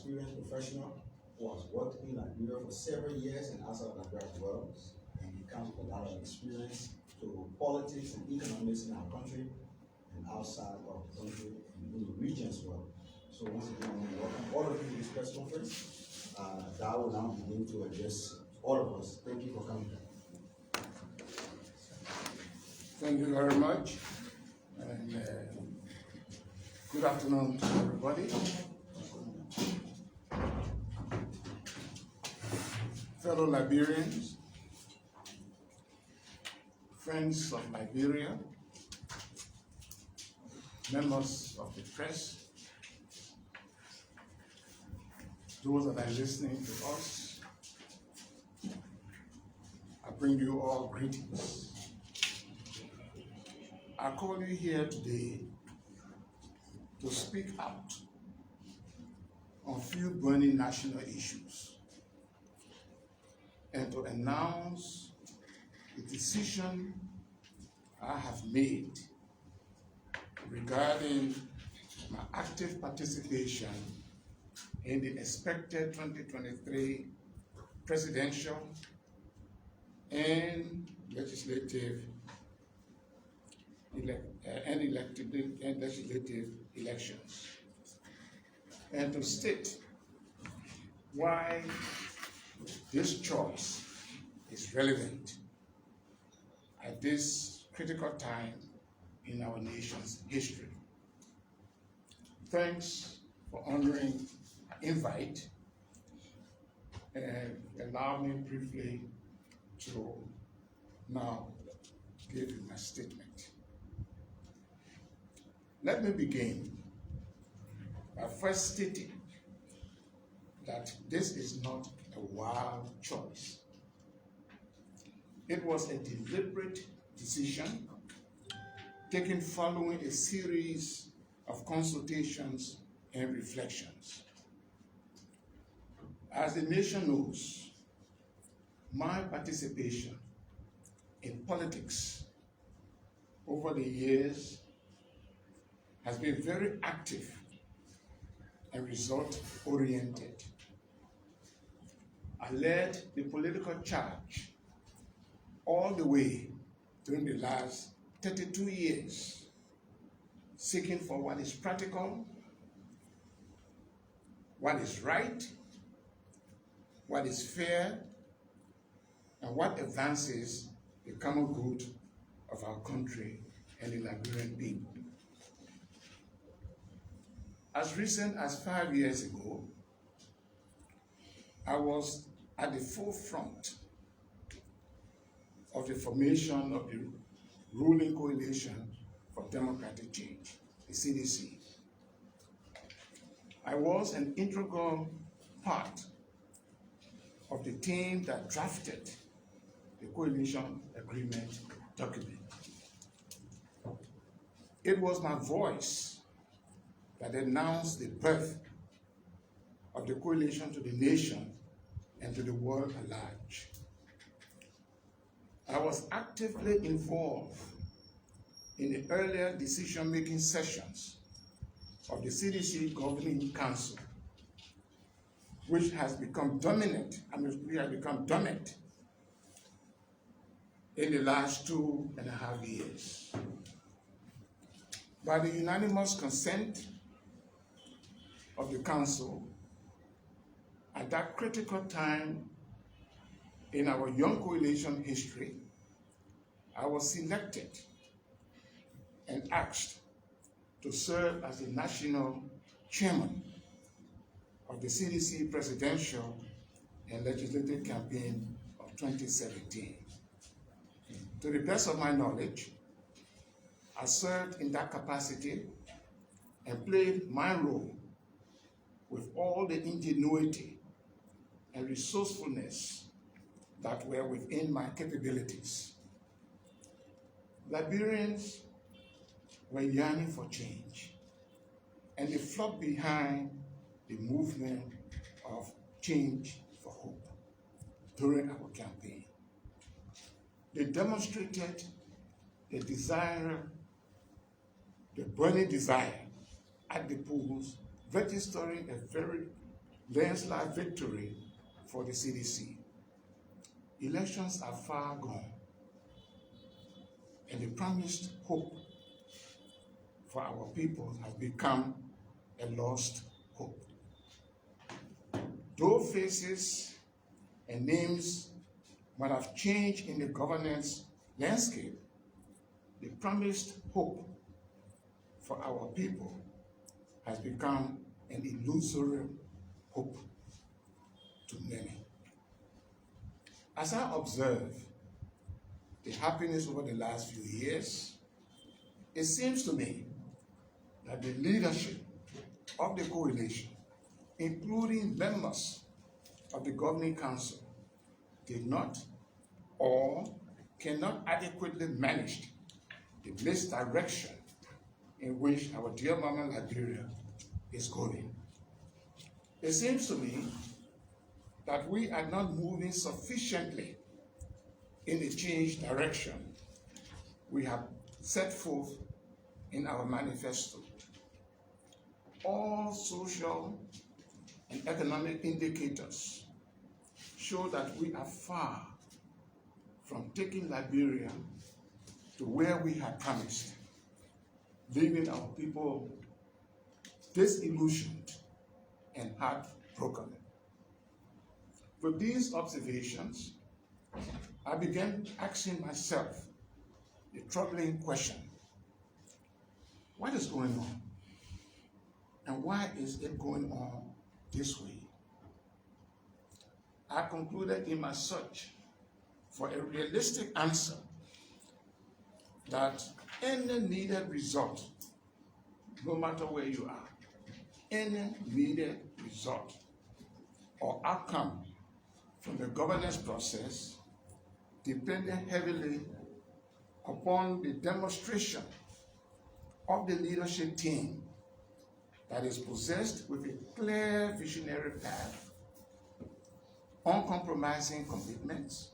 experienced professional who has worked in Liberia for several years and outside of Liberia as well. And he comes with a lot of experience to politics and economics in our country and outside of the country and in the region as well. So once again, I want to welcome all of you to this press conference. That will now begin to address all of us. Thank you for coming. Thank you very much. And good afternoon to everybody. Fellow Liberians, friends of Liberia, members of the press, those that are listening to us, I bring you all greetings. I call you here today to speak out on few burning national issues and to announce the decision I have made regarding my active participation in the expected 2023 presidential and legislative legislative elections, and to state why this choice is relevant at this critical time in our nation's history. Thanks for honoring our invite and allow me briefly to now give you my statement. Let me begin by first stating that this is not a wild choice. It was a deliberate decision taken following a series of consultations and reflections. As the nation knows, my participation in politics over the years has been very active and result-oriented. I led the political charge all the way during the last 32 years, seeking for what is practical, what is right, what is fair, and what advances the common good of our country and the Liberian people. As recent as 5 years ago, I was at the forefront of the formation of the ruling Coalition for Democratic Change, the CDC. I was an integral part of the team that drafted the coalition agreement document. It was my voice that announced the birth of the coalition to the nation and to the world at large. I was actively involved in the earlier decision-making sessions of the CDC Governing Council, which has become dominant, we have become dominant in the last 2.5 years. By the unanimous consent of the Council, at that critical time in our young coalition history, I was selected and asked to serve as the national chairman of the CDC presidential and legislative campaign of 2017. To the best of my knowledge, I served in that capacity and played my role with all the ingenuity and resourcefulness that were within my capabilities. Liberians were yearning for change, and they flocked behind the movement of Change for Hope during our campaign. They demonstrated the burning desire at the polls, registering a very landslide victory for the CDC. Elections are far gone, and the promised hope for our people has become a lost hope. Though faces and names might have changed in the governance landscape, the promised hope for our people has become an illusory hope to many. As I observe the happiness over the last few years, it seems to me that the leadership of the coalition, including members of the governing council, did not or cannot adequately manage the misdirection in which our dear mama Liberia is going. It seems to me that we are not moving sufficiently in the change direction we have set forth in our manifesto. All social and economic indicators show that we are far from taking Liberia to where we had promised, leaving our people disillusioned and heartbroken. With these observations, I began asking myself the troubling question: what is going on? And why is it going on this way? I concluded in my search for a realistic answer that any needed result, no matter where you are, any needed result or outcome from the governance process depended heavily upon the demonstration of the leadership team that is possessed with a clear visionary path, uncompromising commitments,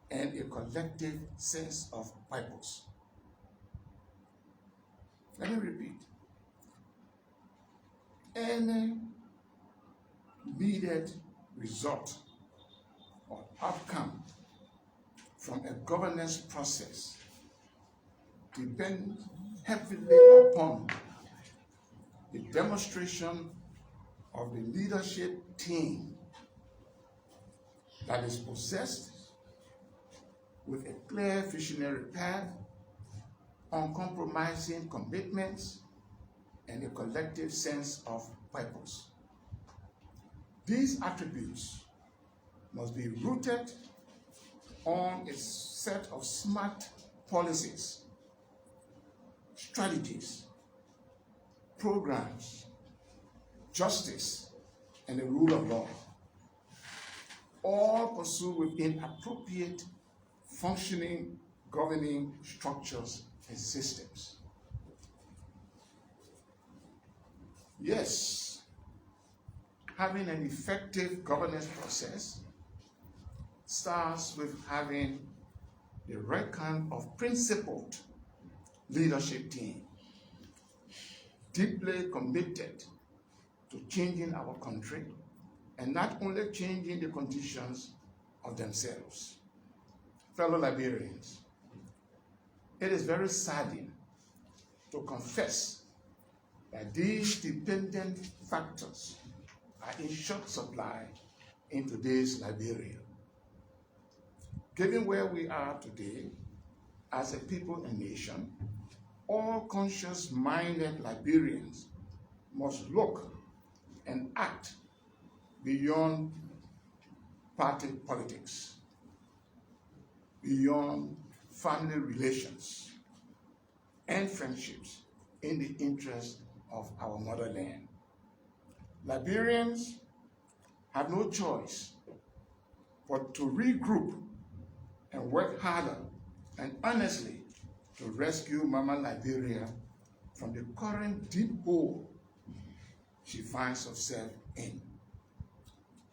and a collective sense of purpose. Let me repeat. Any needed result or outcome from a governance process depends heavily upon the demonstration of the leadership team that is possessed with a clear visionary path, uncompromising commitments, and a collective sense of purpose. These attributes must be rooted on a set of smart policies, strategies, programs, justice, and the rule of law, all pursued within appropriate functioning governing structures and systems. Yes, having an effective governance process starts with having the right kind of principled leadership team, deeply committed to changing our country, and not only changing the conditions of themselves. Fellow Liberians, it is very saddening to confess that these dependent factors are in short supply in today's Liberia. Given where we are today as a people and nation, all conscious-minded Liberians must look and act beyond party politics, beyond family relations and friendships in the interest of our motherland. Liberians have no choice but to regroup and work harder and honestly to rescue Mama Liberia from the current deep hole she finds herself in.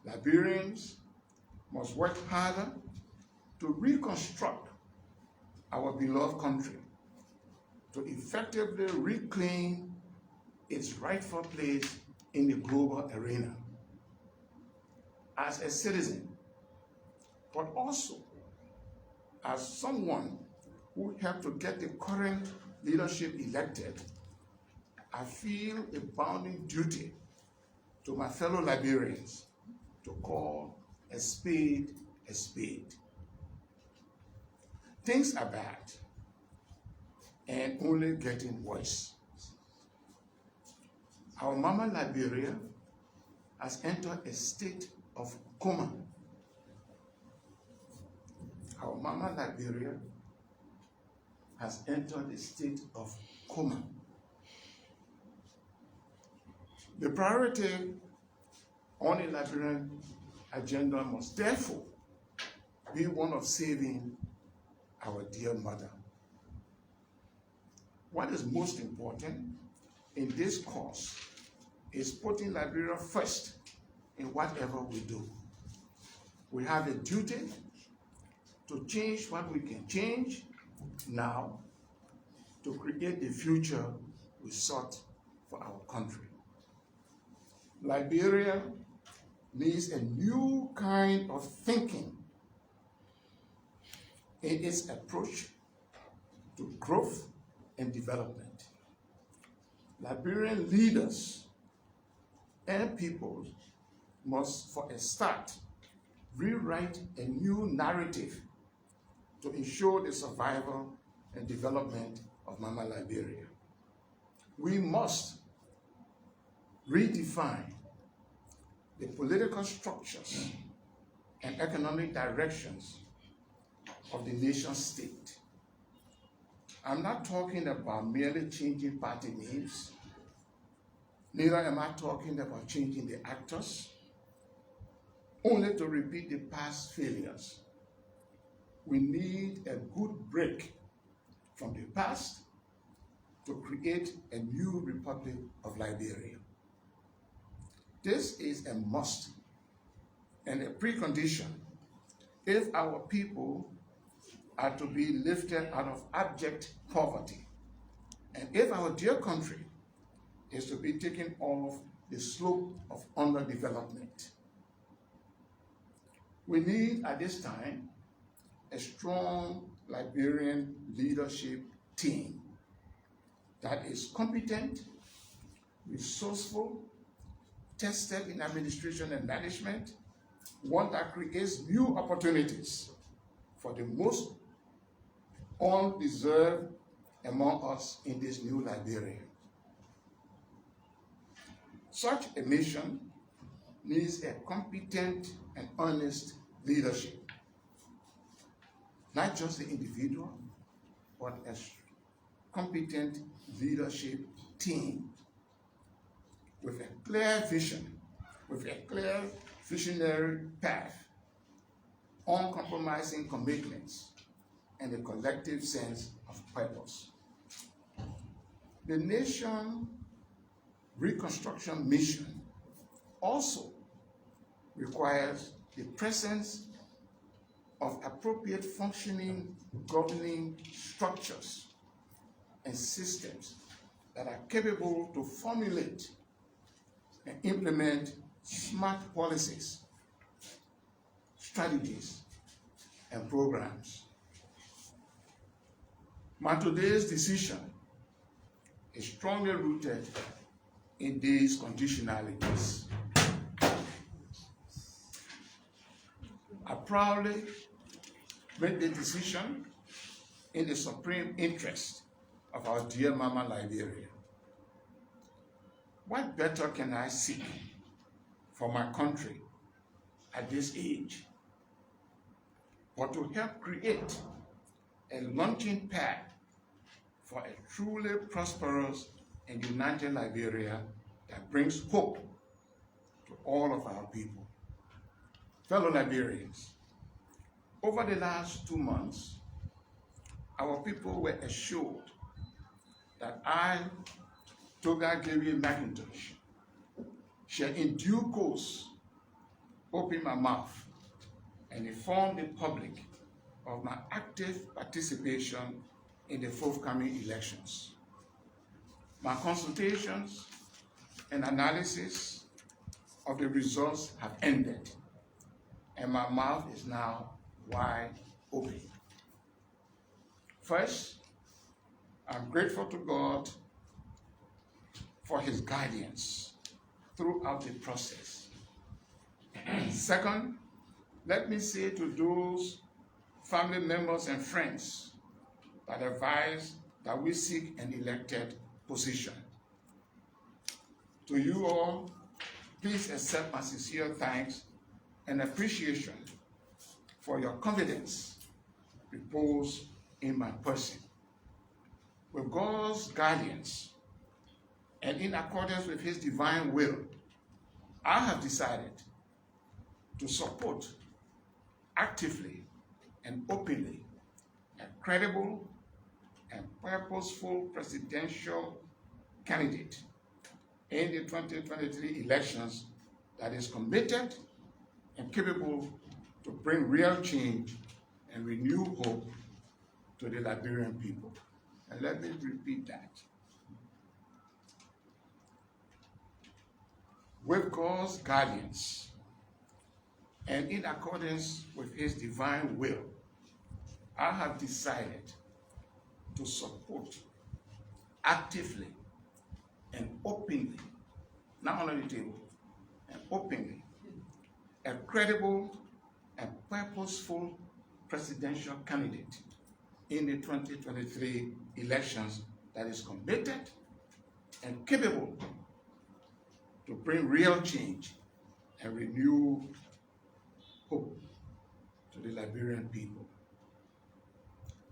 Liberians must work harder to reconstruct our beloved country, to effectively reclaim its rightful place in the global arena. as a citizen, but also as someone who helped to get the current leadership elected, I feel a bounden duty to my fellow Liberians to call a spade a spade. Things are bad and only getting worse. Our mama Liberia has entered a state of coma. Our mama Liberia has entered a state of coma. The priority on the Liberian agenda must therefore be one of saving our dear mother. What is most important in this cause is putting Liberia first in whatever we do. We have a duty to change what we can change now to create the future we sought for our country. Liberia needs a new kind of thinking in its approach to growth and development. Liberian leaders and people must, for a start, rewrite a new narrative to ensure the survival and development of Mama Liberia. We must redefine the political structures and economic directions of the nation state. I'm not talking about merely changing party names. Neither am I talking about changing the actors, only to repeat the past failures. We need a good break from the past to create a new Republic of Liberia. This is a must and a precondition if our people are to be lifted out of abject poverty, and if our dear country is to be taken off the slope of underdevelopment. We need, at this time, a strong Liberian leadership team that is competent, resourceful, tested in administration and management, one that creates new opportunities for the most undeserved among us in this new Liberia. Such a nation needs a competent and honest leadership. Not just the individual, but a competent leadership team with a clear vision, with a clear visionary path, uncompromising commitments, and a collective sense of purpose. The nation reconstruction mission also requires the presence of appropriate functioning governing structures and systems that are capable to formulate and implement smart policies, strategies, and programs. My today's decision is strongly rooted in these conditionalities. I proudly made the decision in the supreme interest of our dear Mama Liberia. What better can I seek for my country at this age but to help create a launching pad for a truly prosperous and united Liberia that brings hope to all of our people. Fellow Liberians, over the last 2 months, our people were assured that I, Togba Gayewhea Mclntosh, shall in due course open my mouth and inform the public of my active participation in the forthcoming elections. My consultations and analysis of the results have ended, and my mouth is now wide open. First, I'm grateful to God for his guidance throughout the process. Second, let me say to those family members and friends that advise that we seek an elected position. To you all, please accept my sincere thanks and appreciation for your confidence reposed in my person. With God's guidance and in accordance with his divine will, I have decided to support actively and openly a credible and purposeful presidential candidate in the 2023 elections that is committed and capable to bring real change and renew hope to the Liberian people. And let me repeat that. With God's guidance and in accordance with his divine will, I have decided to support actively and openly, not under the table, and openly, a credible and purposeful presidential candidate in the 2023 elections that is committed and capable to bring real change and renew hope to the Liberian people.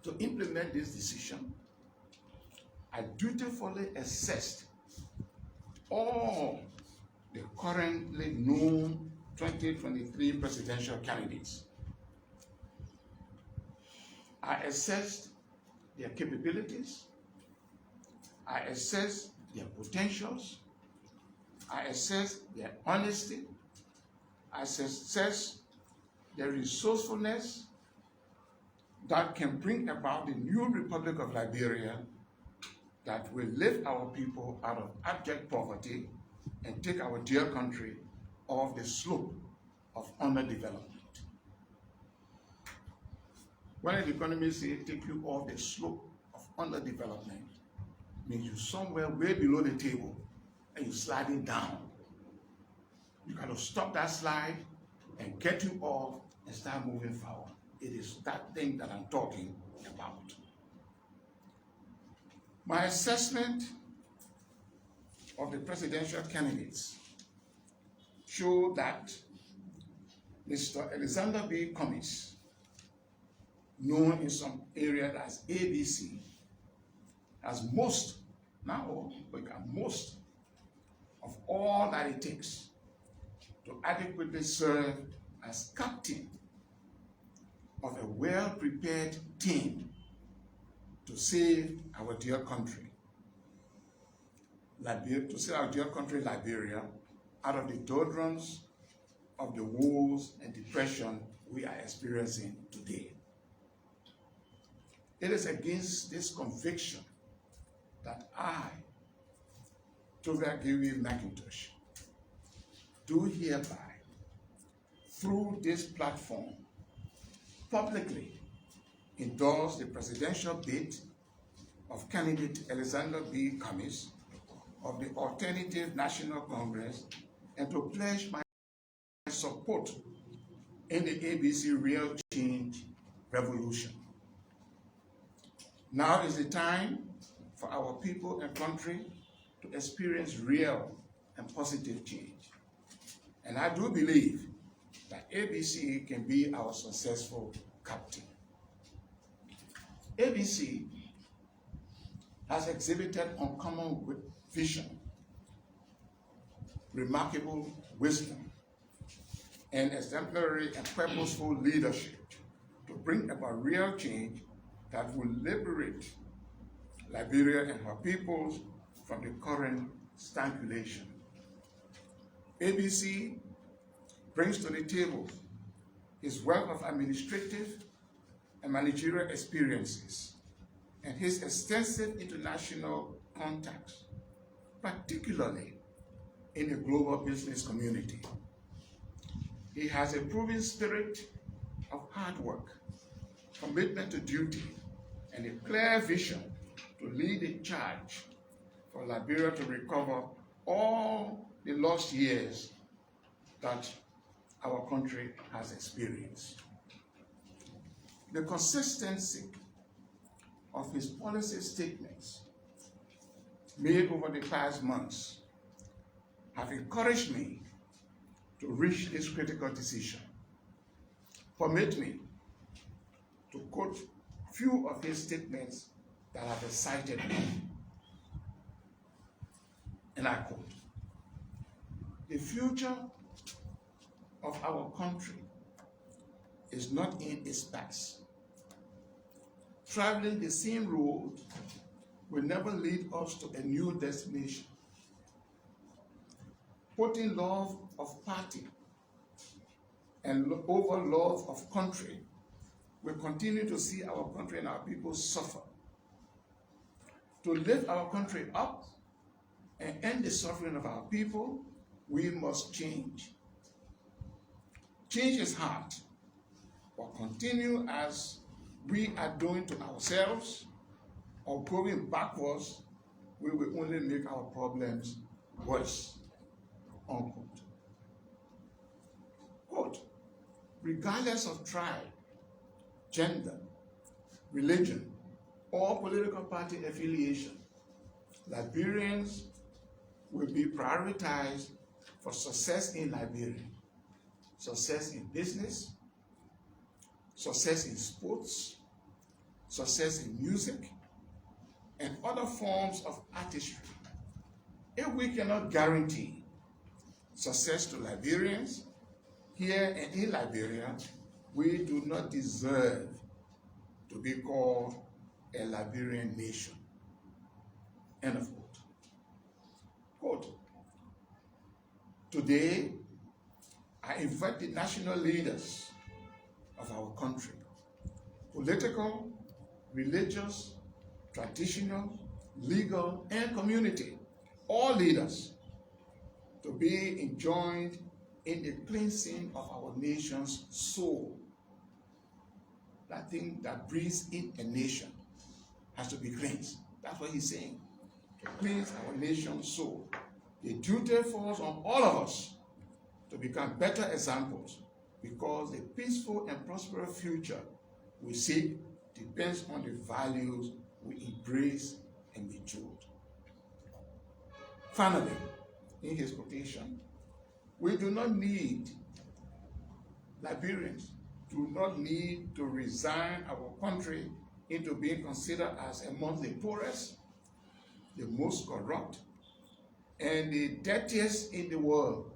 To implement this decision, I dutifully assessed all the currently known 2023 presidential candidates. I assessed their capabilities, I assessed their potentials, I assessed their honesty, I assessed their resourcefulness that can bring about the new Republic of Liberia that will lift our people out of abject poverty and take our dear country off the slope of underdevelopment. When the economists say take you off the slope of underdevelopment, means you're somewhere way below the table and you're sliding down. You got to stop that slide and get you off and start moving forward. It is that thing that I'm talking about. My assessment of the presidential candidates show that Mr. Alexander B. Cummings, known in some areas as ABC, has most, not all, but most of all that it takes to adequately serve as captain of a well-prepared team to save our dear country, Liberia, out of the doldrums of the woes and depression we are experiencing today. It is against this conviction that I, Togba Gayewhea Mclntosh, do hereby, through this platform, publicly endorse the presidential bid of candidate Alexander B. Cummings of the Alternative National Congress and to pledge my support in the ABC Real Change Revolution. Now is the time for our people and country to experience real and positive change. And I do believe that ABC can be our successful captain. ABC has exhibited uncommon vision, remarkable wisdom, and exemplary and purposeful leadership to bring about real change that will liberate Liberia and her peoples from the current stagflation. ABC brings to the table his wealth of administrative and managerial experiences and his extensive international contacts, particularly in the global business community. He has a proven spirit of hard work, commitment to duty, and a clear vision to lead a charge for Liberia to recover all the lost years that our country has experienced. The consistency of his policy statements made over the past months have encouraged me to reach this critical decision. Permit me to quote few of his statements that have excited me. And I quote, "The future of our country is not in its past. Traveling the same road will never lead us to a new destination. Putting love of party and over love of country will continue to see our country and our people suffer. To lift our country up and end the suffering of our people, we must change. Change is hard, but continue as we are doing to ourselves or going backwards, we will only make our problems worse." Unquote. Quote, "Regardless of tribe, gender, religion, or political party affiliation, Liberians will be prioritized for success in Liberia, success in business, success in sports, success in music, and other forms of artistry. If we cannot guarantee success to Liberians here and in Liberia, we do not deserve to be called a Liberian nation." End of quote. Quote, "Today, I invite the national leaders of our country, political, religious, traditional, legal, and community, all leaders, to be enjoined in the cleansing of our nation's soul." That thing that breathes in a nation has to be cleansed. That's what he's saying. To cleanse our nation's soul. The duty falls on all of us to become better examples, because the peaceful and prosperous future we seek depends on the values we embrace and mature. Finally, in his quotation, we do not need, Liberians do not need to resign our country into being considered as among the poorest, the most corrupt, and the dirtiest in the world.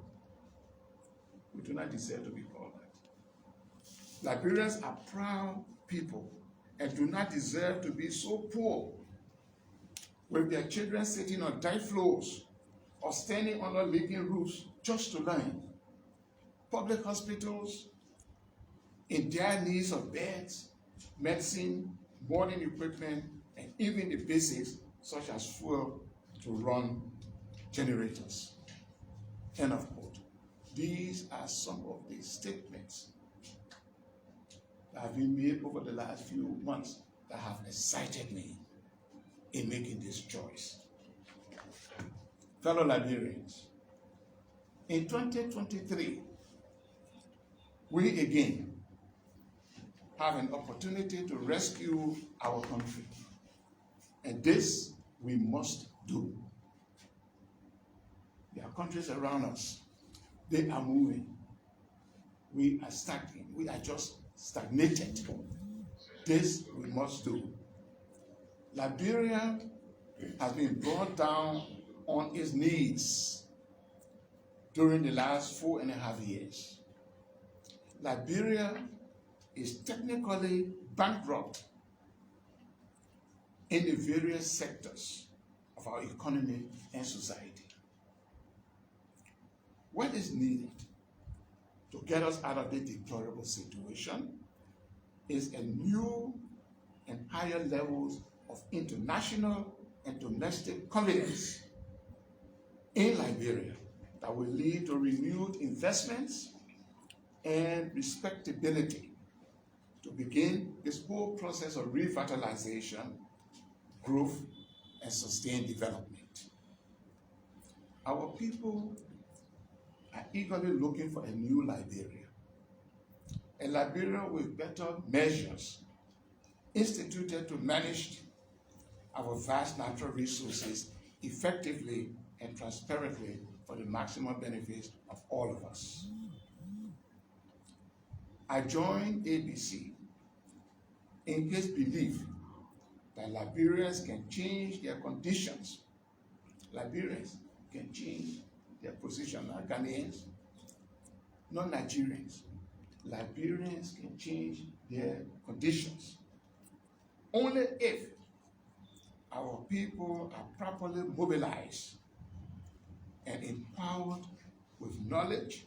We do not deserve to be called that. Liberians are proud people and do not deserve to be so poor, with their children sitting on dirt floors or standing under leaking roofs just to learn. Public hospitals in dire needs of beds, medicine, modern equipment, and even the basics such as fuel to run generators. End of quote. These are some of the statements that have been made over the last few months that have excited me in making this choice. Fellow Liberians, in 2023, we again have an opportunity to rescue our country. And this we must do. There are countries around us. They are moving. We are stagnating. We are just stagnated. This we must do. Liberia has been brought down on its knees during the last 4.5 years. Liberia is technically bankrupt in the various sectors of our economy and society. What is needed to get us out of this deplorable situation is a new and higher levels of international and domestic confidence in Liberia that will lead to renewed investments, and respectability to begin this whole process of revitalization, growth, and sustained development. Our people are eagerly looking for a new Liberia, a Liberia with better measures instituted to manage our vast natural resources effectively and transparently for the maximum benefit of all of us. I joined ABC in his belief that Liberians can change their conditions. Liberians can change their position, not Ghanaians, not Nigerians. Liberians can change their conditions only if our people are properly mobilized and empowered with knowledge,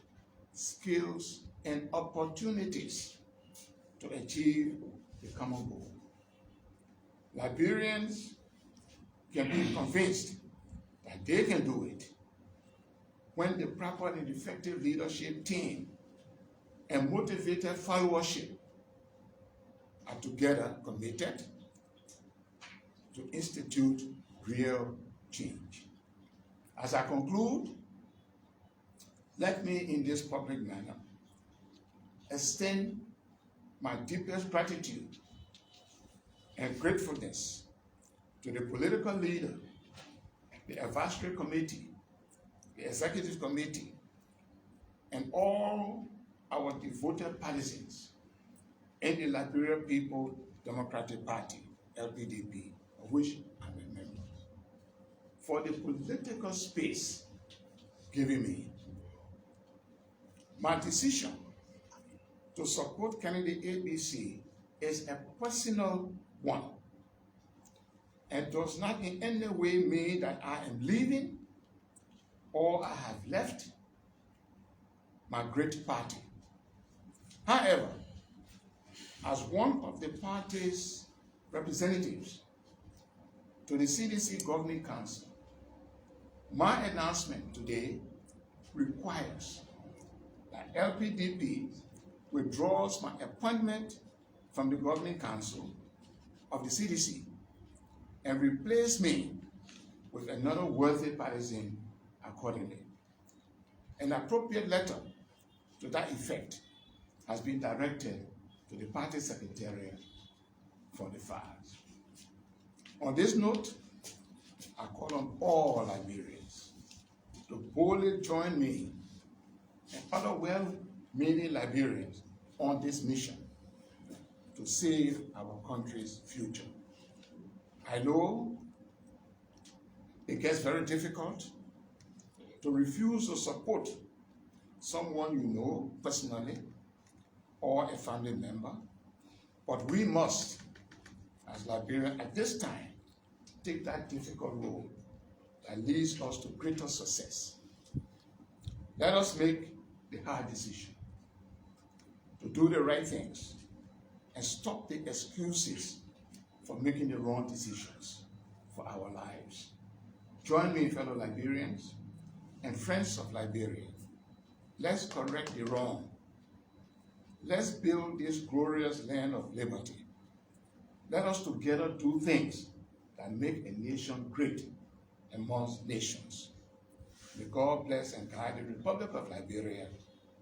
skills, and opportunities to achieve the common goal. Liberians can be convinced that they can do it when the proper and effective leadership team and motivated followership are together committed to institute real change. As I conclude, let me in this public manner extend my deepest gratitude and gratefulness to the political leader, the advisory committee, the executive committee, and all our devoted partisans in the Liberia People Democratic Party, LPDP, of which I'm a member, for the political space given me. My decision to support candidate ABC is a personal one and does not in any way mean that I am leaving or I have left my great party. However, as one of the party's representatives to the CDC Governing Council, my announcement today requires that LPDP withdraws my appointment from the Governing Council of the CDC and replace me with another worthy partisan accordingly. An appropriate letter to that effect has been directed to the party secretariat for the files. On this note, I call on all Liberians to boldly join me and other well-meaning Liberians on this mission to save our country's future. I know it gets very difficult to refuse to support someone you know personally or a family member, but we must, as Liberians at this time, take that difficult role that leads us to greater success. Let us make the hard decision to do the right things and stop the excuses for making the wrong decisions for our lives. Join me, fellow Liberians and friends of Liberia. Let's correct the wrong. Let's build this glorious land of liberty. Let us together do things that make a nation great amongst nations. May God bless and guide the Republic of Liberia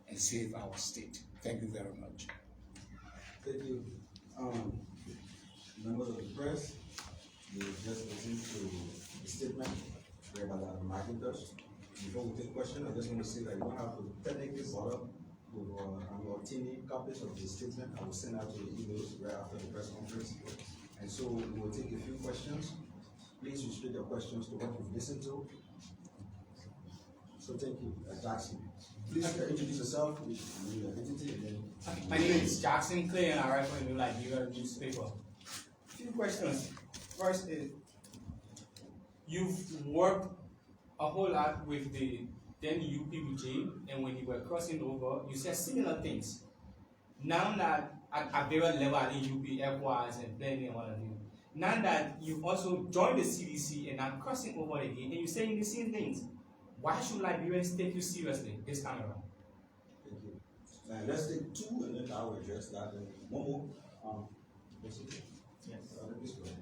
and save our state. Thank you very much. Thank you. Members of the press, you just listened to the statement read by Togba Mclntosh. Before we take questions, I just want to say that you don't have to technically bother with obtaining copies of the statement. I will send out to the emails right after the press conference. And so we will take a few questions. Please restrict your questions to what you've listened to. So thank you, Jackson. Please introduce yourself with your identity and then. My name is Jackson Clay and I write for the New Liberia newspaper. A few questions. First is, you've worked a whole lot with the then UP regime, and when you were crossing over, you said similar things. Now that at various levels in UP, ECOWAS, and plenty and all of you, now that you've also joined the CDC and are crossing over again, and you're saying the same things, why should Liberians take you seriously this time around? Thank you. Let's take two and then I will address that. And one more. Basically. Yes. Please go ahead.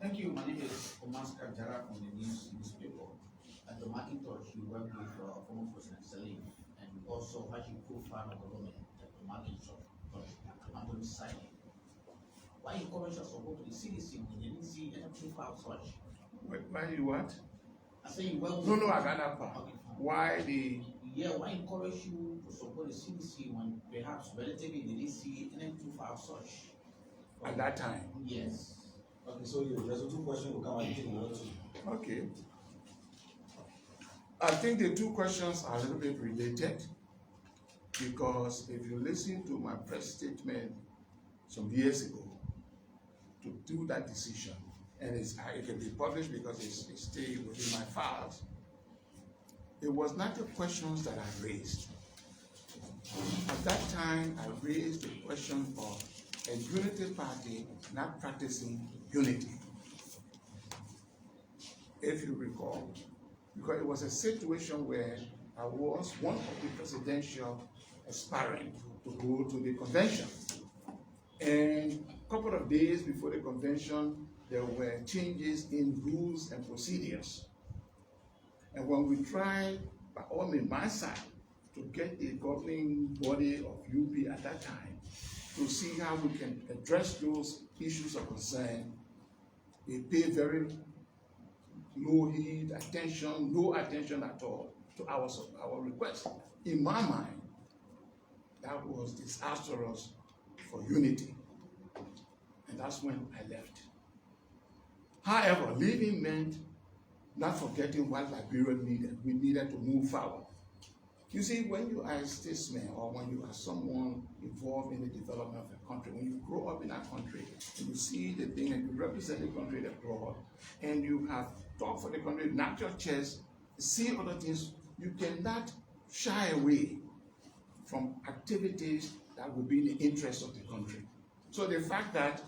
Thank you. My name is Thomas Kajara from the newspaper. At the Mclntosh, you work with former President Salim and also Haji co-founder of the government at the Mclntosh, Anthony Signing. Why encourage us to go to the CDC when you didn't see anything file such? Why you what? I say you work with. No, I got that part. Okay, fine. Why the? Yeah, why encourage you to support the CDC when perhaps relatively they didn't see anything file such? At that time. Yes. Okay, so you address the two questions. We'll come and take another two. Okay. I think the two questions are a little bit related because if you listen to my press statement some years ago to do that decision, and it can be published because it's staying within my files, it was not the questions that I raised. At that time, I raised the question of a unity party not practicing unity. If you recall, because it was a situation where I was one of the presidential aspirants to go to the convention. And a couple of days before the convention, there were changes in rules and procedures. And when we tried, by all means, my side, to get the governing body of UP at that time to see how we can address those issues of concern, they paid very no heed, no attention at all to our request. In my mind, that was disastrous for unity. And that's when I left. However, leaving meant not forgetting what Liberia needed. We needed to move forward. You see, when you are a statesman or when you are someone involved in the development of a country, when you grow up in that country and you see the thing and you represent the country abroad and you have talked for the country, knock your chest, see other things, you cannot shy away from activities that will be in the interest of the country. So the fact that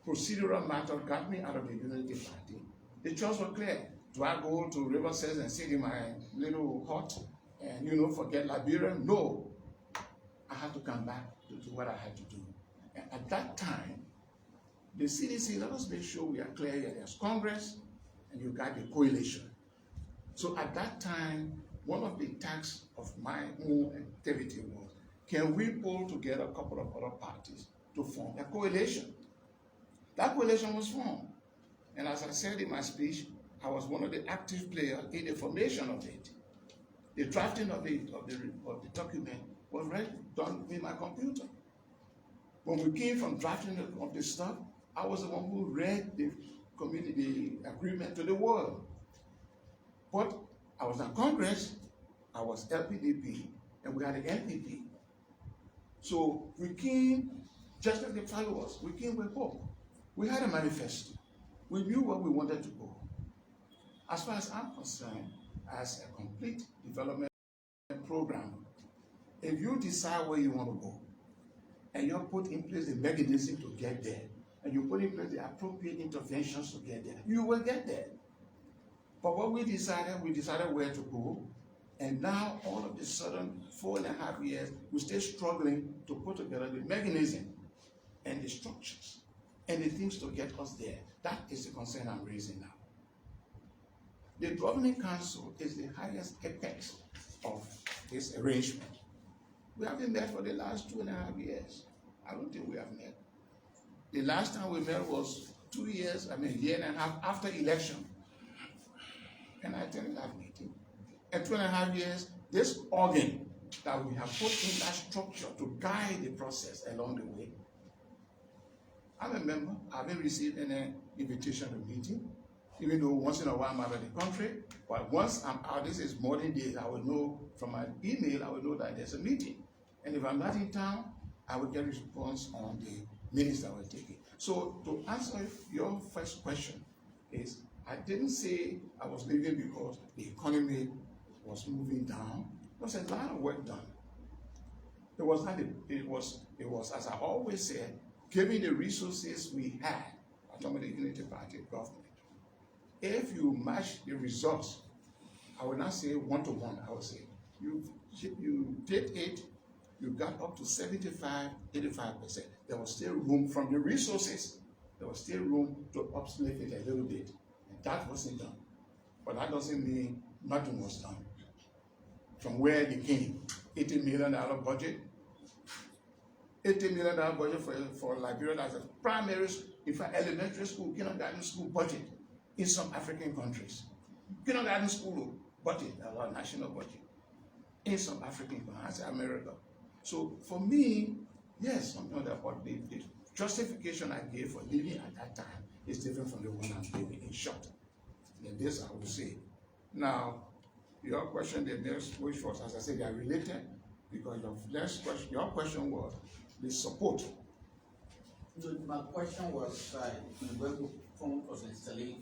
procedural matter got me out of the Unity Party, the choice was clear. Do I go to Riverside and sit in my little hut and forget Liberia? No. I had to come back to what I had to do. And at that time, the CDC, let us make sure we are clear here. There's Congress and you got the coalition. So at that time, one of the tasks of my own activity was, can we pull together a couple of other parties to form a coalition? That coalition was formed. And as I said in my speech, I was one of the active players in the formation of it. The drafting of the document was done with my computer. When we came from drafting of the stuff, I was the one who read the community agreement to the world. But I was in Congress, I was LPDP, and we had the NPP. So we came just like the followers. We came with hope. We had a manifesto. We knew where we wanted to go. As far as I'm concerned, as a complete development program, if you decide where you want to go, and you put in place the mechanism to get there, and you put in place the appropriate interventions to get there, you will get there. But what we decided where to go, and now all of a sudden, 4.5 years, we still struggling to put together the mechanism and the structures and the things to get us there. That is the concern I'm raising now. The Governing Council is the highest apex of this arrangement. We haven't met for the last 2.5 years. I don't think we have met. The last time we met was 2 years, a year and a half after election. And I attended that meeting. And 2.5 years, this organ that we have put in that structure to guide the process along the way. I'm a member. I haven't received any invitation to meeting, even though once in a while I'm out of the country. But once I'm out, this is modern days, I will know from my email, I will know that there's a meeting. And if I'm not in town, I will get a response on the minutes that we're taking. So to answer your first question is, I didn't say I was leaving because the economy was moving down. There was a lot of work done. It was, as I always said, given the resources we had, I'm talking about the Unity Party government, if you match the results, I would not say one-to-one, I would say, you did it you got up to 75, 85%. There was still room from the resources. There was still room to upscale it a little bit. And that wasn't done. But that doesn't mean nothing was done. From where it came, $80 million budget. $80 million budget for Liberia as a primary, in fact, elementary school, kindergarten school budget in some African countries. Kindergarten school budget, our national budget, in some African countries, America. So for me, yes, something like that, but the justification I gave for leaving at that time is different from the one I'm giving in short. And this I would say. Now, your question, the next, which was, as I said, they are related, because your question was the support. So my question was, when former President Salif,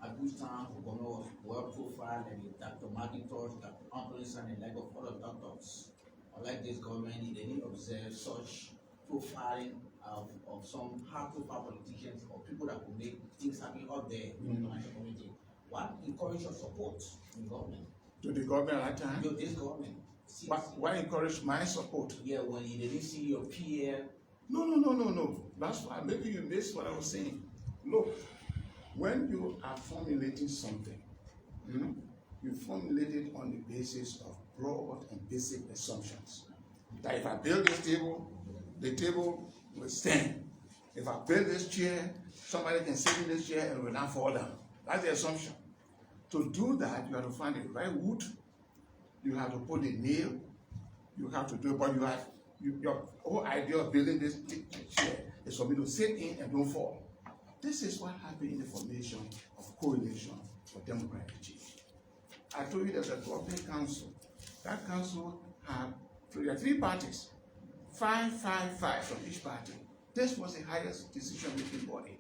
at which time the governor was well profiled, and Dr. Mclntosh, Dr. Mclntosh, and a lot of other doctors, unlike this government, they didn't observe such profiling of some high-profile politicians or people that could make things happen out there in the international community. What encouraged your support in government? To the government at that time? No, this government. Why encourage my support? Yeah, when you didn't see your peer. No. That's why maybe you missed what I was saying. Look, when you are formulating something, you formulate it on the basis of broad and basic assumptions. That if I build this table, the table will stand. If I build this chair, somebody can sit in this chair and will not fall down. That's the assumption. To do that, you have to find the right wood. You have to put the nail. You have to do it, but your whole idea of building this chair is for me to sit in and don't fall. This is what happened in the formation of Coalition for Democratic Change. I told you there's a government council. That council there are 3 parties, 5 from each party. This was the highest decision-making body.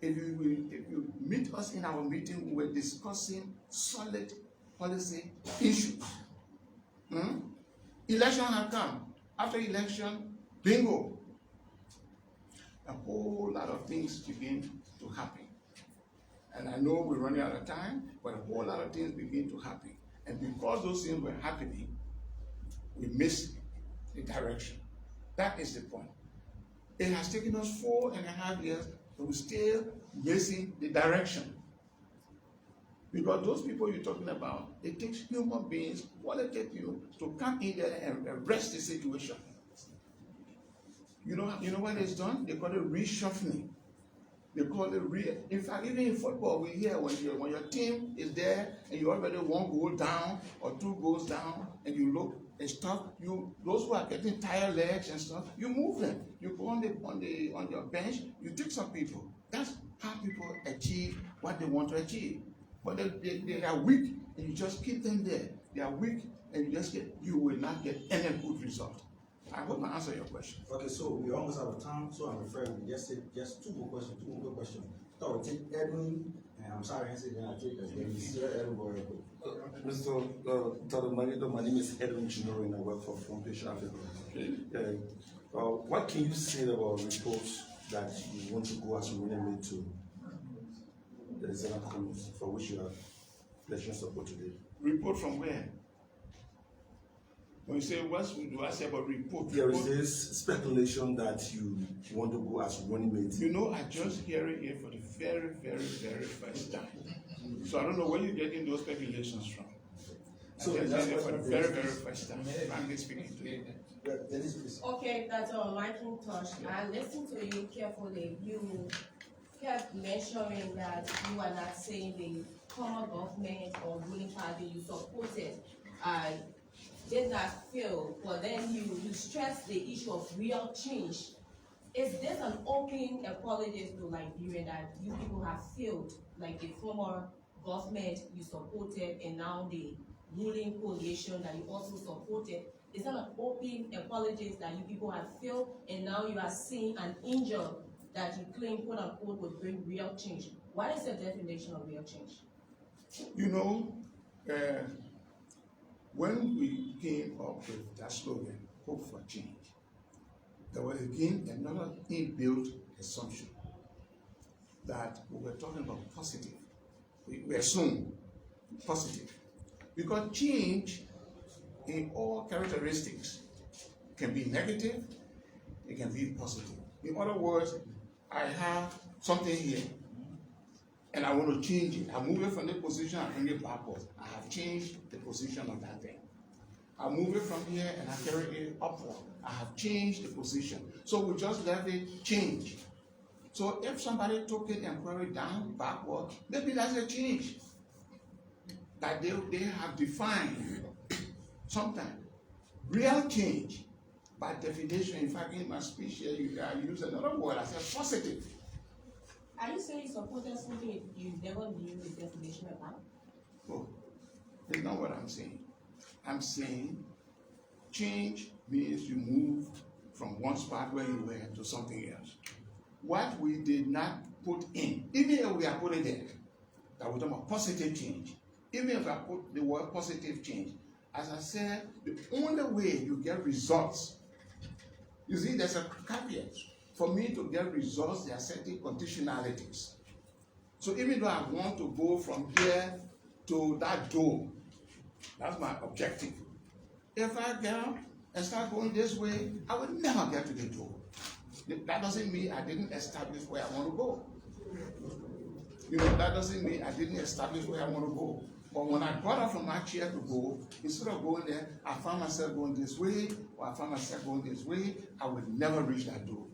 If you meet us in our meeting, we were discussing solid policy issues. Election had come. After election, bingo. A whole lot of things begin to happen. And I know we're running out of time, but a whole lot of things begin to happen. And because those things were happening, we missed the direction. That is the point. It has taken us 4.5 years, but we're still missing the direction. Because those people you're talking about, it takes human beings, qualitative, to come in there and arrest the situation. You know what it's done? They call it reshuffling. They call it in fact, even in football, we hear when your team is there and you already 1 goal down or 2 goals down, and you look and stuff, those who are getting tired legs and stuff, you move them. You go on your bench, you take some people. That's how people achieve what they want to achieve. But they are weak, and you just keep them there. They are weak, and you will not get any good result. I hope I answer your question. Okay, so we're almost out of time, so I'm referring to just 2 more questions. I will take Edwin, and I'm sorry I answered that because Edwin. Mr. Togba, my name is Edwin Chinoro, and I work for Foundation Africa. What can you say about reports that you want to go as running mate to the Senate Congress, for which you have pledged support today? Report from where? When you say what do I say about report? There is this speculation that you want to go as running mate. You know, I just hear it here for the very, very, very first time. So I don't know where you're getting those speculations from. So that's for the very, very first time. I'm speaking to you. Okay, Dr. Mclntosh, I listened to you carefully. You kept mentioning that you are not saying the common government or ruling party you supported did not fail, but then you stressed the issue of real change. Is this an open apology to Liberia that you people have failed, like the former government you supported and now the ruling coalition that you also supported? Is that an open apology that you people have failed and now you are seeing an angel that you claim, quote unquote, would bring real change? What is the definition of real change? You know, when we came up with that slogan, Hope for Change, there was again another inbuilt assumption that we were talking about positive. We assume positive. Because change in all characteristics can be negative, it can be positive. In other words, I have something here, and I want to change it. I move it from the position and bring it backwards. I have changed the position of that thing. I move it from here and I carry it upward. I have changed the position. So we just let it change. So if somebody took it and carried it down, backward, maybe that's a change that they have defined sometimes. Real change, by definition, in fact, in my speech here, I use another word, I said positive. Are you saying you supported something you never knew the definition about? Oh, that's not what I'm saying. I'm saying change means you move from one spot where you were to something else. What we did not put in, even if we are putting there, that we're talking about positive change. Even if I put the word positive change, as I said, the only way you get results, you see, there's a caveat. For me to get results, there are certain conditionalities. So even though I want to go from here to that door, that's my objective. If I get up and start going this way, I will never get to the door. That doesn't mean I didn't establish where I want to go. You know, that doesn't mean I didn't establish where I want to go. But when I got up from my chair to go, instead of going there, I found myself going this way, or I found myself going this way, I would never reach that door.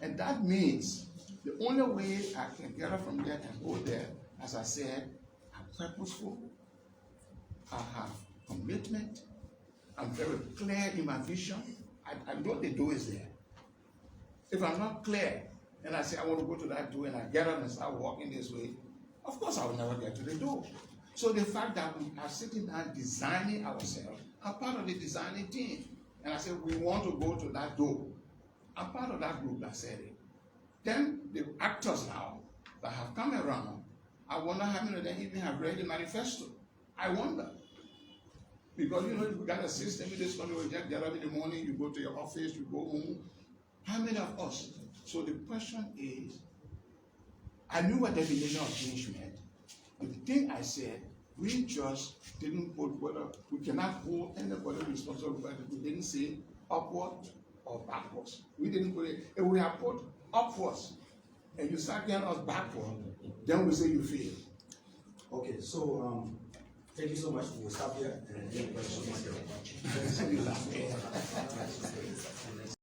And that means the only way I can get up from there and go there, as I said, I'm purposeful, I have commitment, I'm very clear in my vision. I know the door is there. If I'm not clear, and I say I want to go to that door, and I get up and start walking this way, of course I will never get to the door. So the fact that we are sitting down designing ourselves, I'm part of the designing team. And I said, we want to go to that door. I'm part of that group that said it. Then the actors now that have come around, I wonder how many of them even have read the manifesto. I wonder. Because, you know, you got a system in this country where you just get up in the morning, you go to your office, you go home. How many of us? So the question is, I knew what definition of change meant. But the thing I said, we just didn't put whether, we cannot hold anybody responsible for it. We didn't say upward or backwards. We didn't put it. If we have put upwards and you start getting us backward, then we say you fail. Okay, so thank you so much. We'll stop here and thank you so much.